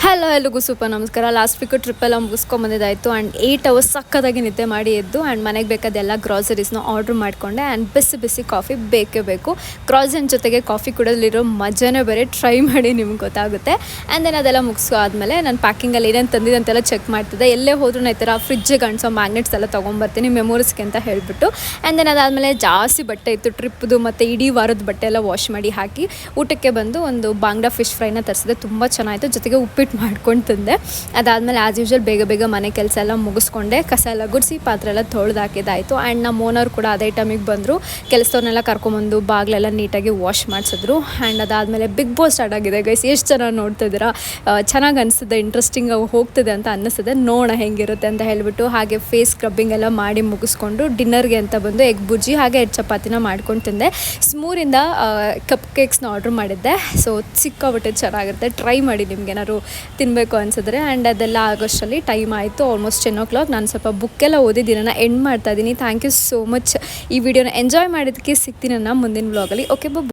Hello ಎಲ್ರಿಗೂ super ನಮಸ್ಕಾರ. Last week ಟ್ರಿಪ್ಪೆಲ್ಲ ಮುಗಿಸ್ಕೊಂಬಂದಿದ್ದಾಯಿತು and 8 hours ಸಕ್ಕದಾಗಿ ನಿದ್ದೆ ಮಾಡಿ ಎದ್ದು ಆ್ಯಂಡ್ ಮನೆಗೆ ಬೇಕಾದೆಲ್ಲ ಗ್ರಾಸರೀಸ್ನ ಆರ್ಡ್ರ್ ಮಾಡಿಕೊಂಡೆ ಆ್ಯಂಡ್ ಬಿಸಿ ಬಿಸಿ ಕಾಫಿ ಬೇಕೇ ಬೇಕು. ಗ್ರಾಸರಿನ ಜೊತೆಗೆ ಕಾಫಿ ಕುಡೋದ್ಲಿರೋ ಮಜಾನೇ ಬೇರೆ. ಟ್ರೈ ಮಾಡಿ ನಿಮ್ಗೆ ಗೊತ್ತಾಗುತ್ತೆ. ಆ್ಯಂಡ್ ದೆನ್ ಅದೆಲ್ಲ ಮುಗಿಸೋ ಆದಮೇಲೆ ನಾನು ಪ್ಯಾಕಿಂಗಲ್ಲಿ ಏನೇನು ತಂದಿದ್ದಂತೆಲ್ಲ ಚೆಕ್ ಮಾಡ್ತಿದ್ದೆ. ಎಲ್ಲೇ ಹೋದ್ರೂ ಈ ಥರ ಫ್ರಿಜ್ಜಿಗೆ ಅಂಟಿಸೋ ಮ್ಯಾಗ್ನೆಟ್ಸ್ ಎಲ್ಲ ತೊಗೊಂಬರ್ತೀನಿ ಮೆಮೊರೀಸ್ಗೆ ಅಂತ ಹೇಳಿಬಿಟ್ಟು. ಆ್ಯಂಡ್ ದೆನ್ ಅದಾದಮೇಲೆ ಜಾಸ್ತಿ ಬಟ್ಟೆ ಇತ್ತು ಟ್ರಿಪ್ದು ಮತ್ತು ಇಡೀ ವಾರದ ಬಟ್ಟೆ ಎಲ್ಲ ವಾಶ್ ಮಾಡಿ ಹಾಕಿ ಊಟಕ್ಕೆ ಬಂದು ಒಂದು ಬಾಂಗ್ಡಾ ಫಿಶ್ ಫ್ರೈನ ತರಿಸಿದೆ. ತುಂಬ ಚೆನ್ನಾಯಿತು. ಜೊತೆಗೆ ಉಪ್ಪಿಟ್ಟು ಮಾಡ್ಕೊಂಡು ತಿಂದೆ. ಅದಾದಮೇಲೆ ಆ್ಯಸ್ ಯೂಶ್ವಲ್ ಬೇಗ ಬೇಗ ಮನೆ ಕೆಲಸ ಎಲ್ಲ ಮುಗಿಸ್ಕೊಂಡೆ. ಕಸ ಎಲ್ಲ ಗುಡಿಸಿ ಪಾತ್ರೆ ಎಲ್ಲ ತೊಳೆದು ಹಾಕಿದ್ದಾಯಿತು. ಆ್ಯಂಡ್ ನಮ್ಮ ಓನರ್ ಕೂಡ ಅದೇ ಟೈಮಿಗೆ ಬಂದರು. ಕೆಲಸದವ್ರನ್ನೆಲ್ಲ ಕರ್ಕೊಂಬಂದು ಬಾಗಿಲೆಲ್ಲ ನೀಟಾಗಿ ವಾಶ್ ಮಾಡಿಸಿದ್ರು. ಆ್ಯಂಡ್ ಅದಾದಮೇಲೆ ಬಿಗ್ ಬಾಸ್ ಸ್ಟಾರ್ಟ್ ಆಗಿದೆ ಗೈಸ್. ಎಷ್ಟು ಚೆನ್ನಾಗಿ ನೋಡ್ತಿದ್ದೀರಾ? ಚೆನ್ನಾಗಿ ಅನಿಸ್ತದೆ, ಇಂಟ್ರೆಸ್ಟಿಂಗ್ ಹೋಗ್ತಿದೆ ಅಂತ ಅನ್ನಿಸ್ತದೆ. ನೋಡೋಣ ಹೆಂಗಿರುತ್ತೆ ಅಂತ ಹೇಳಿಬಿಟ್ಟು ಹಾಗೆ ಫೇಸ್ ಸ್ಕ್ರಬ್ಬಿಂಗ್ ಎಲ್ಲ ಮಾಡಿ ಮುಗಿಸ್ಕೊಂಡು ಡಿನ್ನರ್ಗೆ ಅಂತ ಬಂದು ಎಗ್ ಬುಜ್ಜಿ ಹಾಗೆ ಚಪಾತಿನ ಮಾಡ್ಕೊಂಡು ತಿಂದೆ. ಸ್ಮೂರಿಂದ ಕಪ್ ಕೇಕ್ಸ್ನ ಆರ್ಡ್ರ್ ಮಾಡಿದ್ದೆ. ಸೊ ಸಿಕ್ಕಾಬಿಟ್ಟೆ ಚೆನ್ನಾಗಿರುತ್ತೆ. ಟ್ರೈ ಮಾಡಿ ನಿಮ್ಗೇನಾದ್ರು ತಿನ್ನಬೇಕು ಅನಿಸಿದ್ರೆ. ಆ್ಯಂಡ್ ಅದೆಲ್ಲ ಆಗೋಷ್ಟರಲ್ಲಿ ಟೈಮ್ ಆಯಿತು, ಆಲ್ಮೋಸ್ಟ್ 10 o'clock. ನಾನು ಸ್ವಲ್ಪ ಬುಕ್ಕೆಲ್ಲ ಓದಿ ದಿನನ ಎಂಡ್ ಮಾಡ್ತಾಯಿದ್ದೀನಿ. Thank you so much. ಈ ವಿಡಿಯೋನ ಎಂಜಾಯ್ ಮಾಡಿದ್ದಕ್ಕೆ. ಸಿಗ್ತೀನಿ ನನ್ನ ಮುಂದಿನ ವ್ಲಾಗಲ್ಲಿ. ಓಕೆ,